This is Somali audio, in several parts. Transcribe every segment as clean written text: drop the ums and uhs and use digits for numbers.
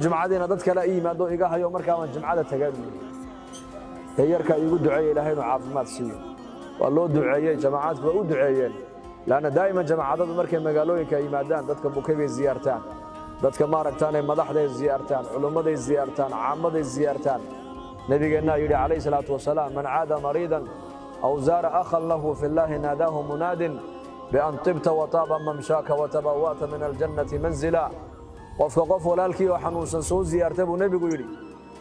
jumcadiina dad kale yimaado iga hayo markaa aan jumcada tagay yarka igu duceeyay ilaahay inuu caafimaad siiyo waa loo duceeyay jamaacadku waa u duceeyeen laana daa'ima jamaacadadu markay magaalooyinka yimaadaan dadka bukayay ziyaartaan dadka maaragtaan madaxday ziyaartaan culummaday ziyaartaan caamaday ziyaartaan nabigeena yiri calayhi salaatu wasalaam man aada mariidan aw zaara akhan lahu fi llahi nadaahu munaadin bi an tibta wa taaba mamshaka wa tabawata min aljannati manzila qofka qof walaalkii oo xanuunsan soo ziyaartay buu nabigu yiri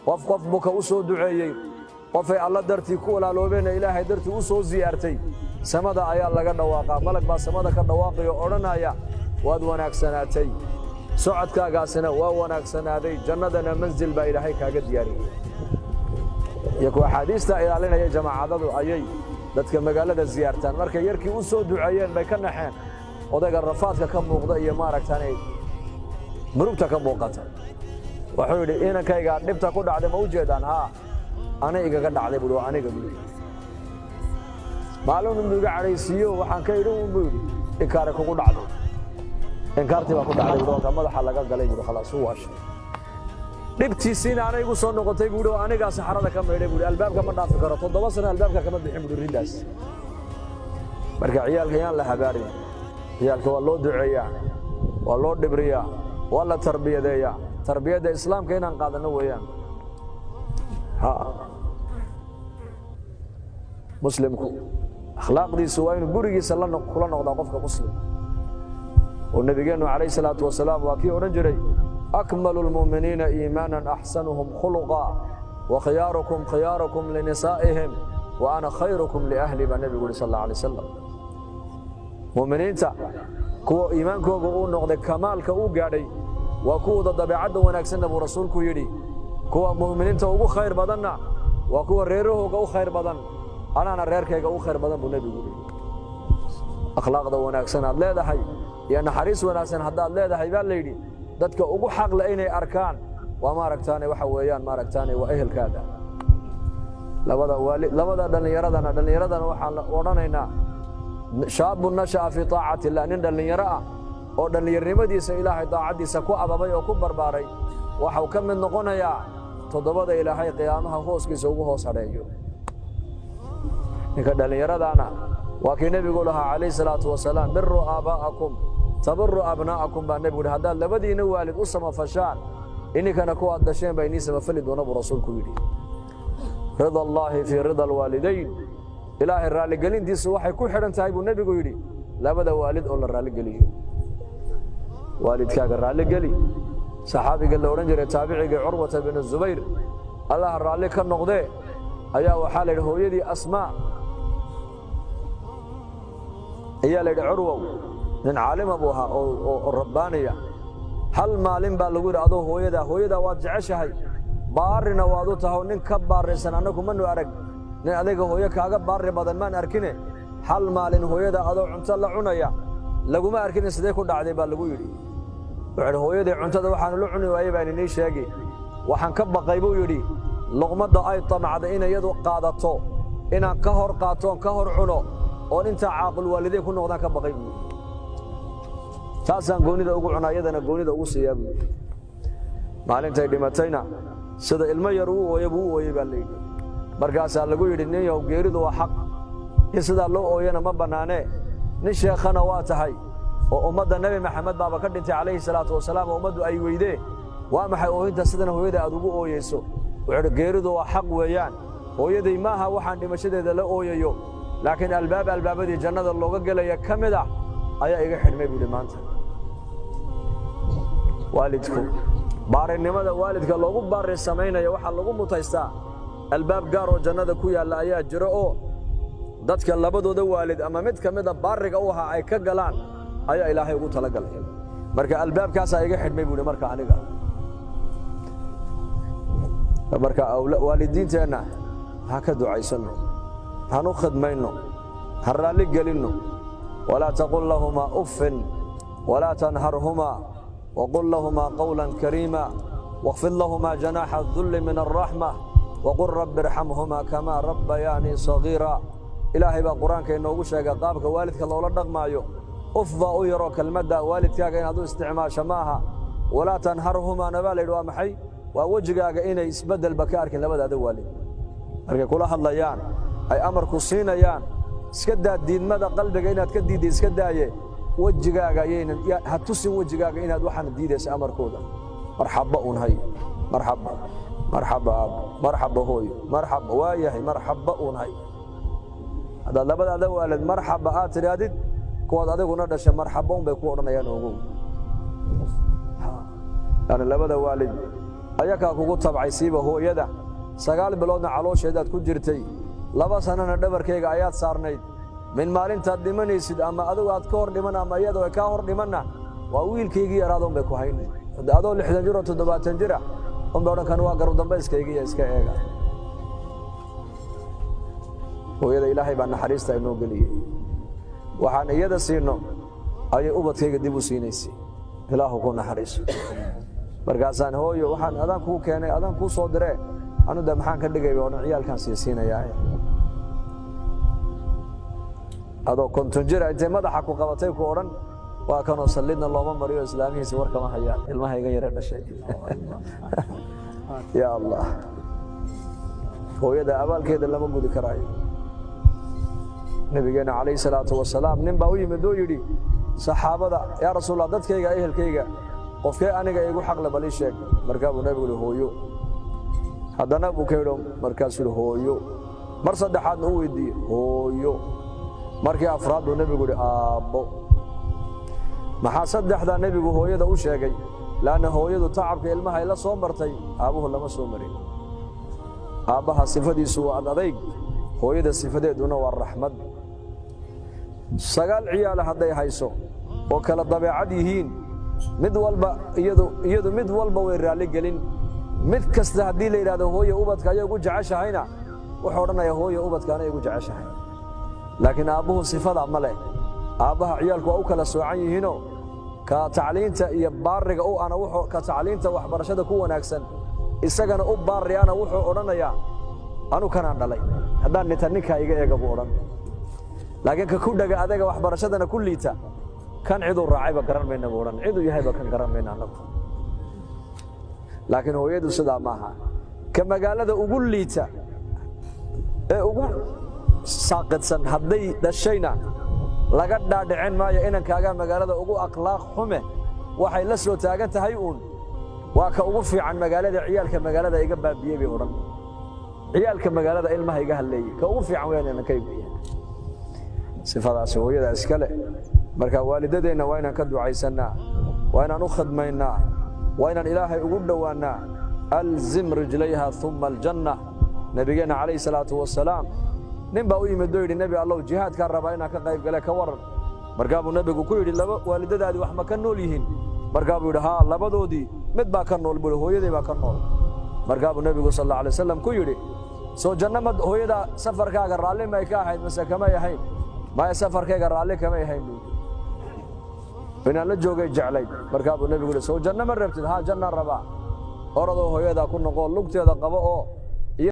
qof buka u soo duceeyay qofay alla dartii ku walaaloobeen ilaahay dartii u soo ziyaartay samada ayaa laga dhawaaqaa malag baa samada ka dhawaaqayo oranaya waad wanaagsanaatay socodkaagaasina waa wanaagsanaaday jannadana manzil baa ilaahay kaaga diyaariyay yaku xadiista ilaalinaya jamaacadadu ayay dadka magaalada ziyaartaan markay yarkii u soo duceeyeen bay ka naxeen odayga rafaadka ka muuqda iyo maaragtaan murugta ka muuqata wuxuu yiri inankayga dhibta ku dhacday ma u jeedaan ana igaga dhacday buu aniga maalin uu iga careysiyo waxaan ka idhin uu yiri inkaar kugu dhacday inkaartii baa ku dhacday buu madaxa laga galay buu khalaas uu waashay dhibtiisina ana igu soo noqotay buu aniga saxarada ka meeday buu albaabka ma dhaafi karo 7 sano albaabka kama bixin buu ridaas marka ciyaalka yaan la habaarin ciyaalka waa loo duceeyaa waa loo dhibriyaa waa la tarbiyadeeyaa tarbiyada islaamka inaan qaadano weeyaan مسلمكم أخلاق دي سوين بريجي سلنا كلنا نقضى قفك مسلم والنبي قالنا عليه الصلاة والسلام وكي ورنجري أكمل المؤمنين إيمانا أحسنهم خلقا وخياركم خياركم لنسائهم وأنا خيركم لأهلي بالنبي صلى الله عليه وسلم مؤمنين كو إيمانكم قول نقضى كمال كو قاري وكو ضد بعد ونكسنا برسولكم يدي كو مؤمنين تو خير بدنا وكو ريره كو خير بدن أنا ريركيغا u khayr badan buu nabigu yiri akhlaaqda wanaagsan aad leedahay iyo naxariis wanaagsan hadaad leedahay baa leeydi dadka ugu xaq la inay arkaan waa ma aragtaanay waxa weeyaan ma aragtaanay waa ehelkaaga labada dhalinyaradana waxaan oranaynaa shaabun nashaa fi taa'ati allah nin dhalinyaro ah oo dhalinyarnimadiisa ilaahay taa'adiisa ku ababay oo ku barbaaray waxa uu ka mid noqonayaa todobada ilaahay qiyaamaha hooskiisa ugu hoos hareeyo ninka dhalinyaradaana waa kii nabigu lahaa calayhi salaatu wasalaam birru aaba'akum tabarru abna'akum baa nabigu hadaa labadiina waalid u samafashaan inikana ku aad dhasheen bay inii samafali doona buu rasuulku yiri rida allahi fi rida alwalidayn ilaahay raali gelintiisu waxay ku xidhan tahay buu nabigu yiri labada waalid oo la raali geliyo waalidkaaga raali geli saxaabiga la oran jiray taabiciga Urwa bin Zubayr Allah raali ka noqday ayaa waxa la yiraahdo hooyadii Asmaa ayaa la yiraahdo Urwa nin caalim abu ahaa oo rabbaaniya hal maalin baa lagu yiraahdo hooyada waad jeceshahay baarina waad u tahay nin ka baarisan anagu ma nu arag nin adiga hooyo kaaga baari badan maan arkine hal maalin hooyada adoo cunto la cunaya laguma arkin sidee ku dhacday baa lagu yiri wuxuu hooyada cuntada waxaan la cuni waayay baan inii sheegay waxaan ka baqay buu yiri luqmada ay tamacda in iyadu qaadato inaan ka hor qaato ka hor cuno oo inta caaqil waalidey ku noqdaan ka baqay buu taasaan goonida ugu cunaayadana goonida ugu siyaabo maalintay dhimatayna sida ilmo yar uu ooyay baa leeyahay markaas lagu yiri nin yow geeridu waa xaq sida loo ooyana ma banaane nin sheekhana waa tahay oo ummadda nabi maxamed baaba ka dhintay calayhi salaatu wasalaam ummaddu ay weydee waa maxay ooyinta sidana hooyada aad ugu ooyeyso wuxuu geeridu waa xaq weeyaan hooyaday maaha waxaan dhimashadeeda la ooyayo laakiin albaabadii jannada looga galaya kamida ayaa iga xidhmay buu maanta waalidku baarinimada waalidka loogu baarin sameeynaya waxa lagu mutaystaa albaab gaar oo jannada ku yaala ayaa jiro oo dadka labadooda waalid ama mid kamida baariga u ahaa ay ka galaan ayaa ilaahay ugu tala galay marka albaabkaas ay iga xidhmay buu marka aniga marka waalidiinteena ha ka ducaysano hanu khidmayno harali galino wala taqul lahumā uffin wala tanharhumā وقل لهما قولا كريما واخفض لهما جناح الذل من الرحمة وقل رب ارحمهما كما ربياني صغيرا إلهي بقرآن كأنه وشاق قابك والدك الله لدغ مايو أفضى أيرو كالمدى والدك كأنه استعمال شماها walaa tanharhumaa nabaa la yidhi waa maxay waa wejigaaga inay isbeddelba ka arkin labadaada waalid markay kula hadlayaan ay amarku siinayaan iska daa diidmada qalbiga inaad ka diidday iska daaye wejigaaga ayaynan ha tusin wejigaaga inaad waxaana diidaysa amarkooda marxaba un hay marxaba marxaba marxaba hooyo marxaba waa yahay marxaba un hay haddaad labadaada waalid marxaba aad tidhaahdid kuwaad adiguna dhashay marxaba un bay ku odhanayaan ogow yani labada waalid ayakaa kugu tabcay siiba hooyada 9 biloodna caloosheedaad ku jirtay 2 sanana dhabarkayga ayaad saarnayd min maalintaad dhimanaysid ama adigu aad ka hor dhiman ama iyadoo ay kaa hor dhimanna waa wiilkaygii yaraadoon bay ku haynay adoo 60 jir oo 70 jir unbay odhan kan waa garu dambayskaygiiyo iska eega hooyada ilaahay baa naxariista inoo geliyey waxaan iyada siino ayay ubadkayga dib u siinaysay ilaahu ku naxariiso markaasaan hooyo waxaan adaan kuu keenay adaan kuu soo diree anuda maxaan ka dhigay oo ciyaalkan siinayaa adoo konton jir intay madaxa ku qabatay ku odhan waa kanoo sallidna looma mariyo islaamihiisa war kama hayaan ilmahayga yare dhashay yaa allah hooyada abaalkeeda lama gudi karaayo nabigeena calayhi salaatu wasalaam nin baa u yimid oo yidhi saxaabada yaa rasuulallah dadkayga ehelkayga qofkee aniga igu xaqle bal ii sheeg markaa buu nabigu yidhi hooyo haddana buu ka yidho markaasuu yidhi hooyo mar saddexaadna u weydiiye hooyo markii afraad buu nebigu yidhi aabbo maxaa saddexdaa nebigu hooyada u sheegay laanna hooyadu tacabka ilmaha ay la soo martay aabbuhu lama soo marin aabbaha sifadiisu waa adayg hooyada sifadeeduna waa raxmad 9 ciyaal hadday hayso oo kala dabeecad yihiin mid walba iyadu mid walba way raali gelin mid kasta haddii la yidhaahdo hooye ubadka ayay ugu jeceshahayna wuxuu odhanayaa hooye ubadka anay ugu jeceshahay laakiin aabbuhu sifada ma leh aabbaha ciyaalku waa u kala soocan yihiinoo ka tacliinta iyo baariga u ana wuxuu ka tacliinta waxbarashada ku wanaagsan isagana u baari ana wuxuu odhanayaa anu kanaan dhalay haddaan ninta ninkaa iga eega buu odhan laakiin ka ku dhaga adaga waxbarashadana ku liita kan ciduu raacayba garan mayna buu odhan ciduu yahayba kan garan mayna anagu laakiin hooyadu sidaa maaha ka magaalada ugu liita ee ugu saaqidsan hadday dhashayna laga dhaadhicin maayo inankaaga magaalada ugu akhlaaq xume waxay la soo taagan tahay uun waa ka ugu fiican magaalada ciyaalka magaalada iga baabiyey bay odhan ciyaalka magaalada ilmaha iga halleeyey ka ugu fiican weyaan inankaygu sifadaasi hooyada iskale marka waalidadeenna waa inaan ka ducaysannaa waa inaan u khadmaynaa waa inaan ilaahay ugu dhowaannaa alzim rijlayha uma aljanna nabigeenna calayhi salaatu wasalaam nin baa u yimid oo yidhi nebi allow jihaadkaa rabaa inaan ka qayb gale ka waran markaa buu nebigu ku yidhi waalidadaadii wax ma ka nool yihiin markaa buu yidhi haa labadoodii mid baa ka nool buu yidhi hooyadii baa ka nool markaa buu nebigu sal alla alay wasalam ku yidhi soo janno ma hooyada safarkaaga raalli may ka ahayd mase kamay ahayn maya safarkayga raalli kamay ahayn buu inaan la joogay jeclayd markaa buu nebigu yidhi soo janno ma rabtid haa jannaan rabaa oradoo hooyadaa ku noqoo lugteeda qabo oo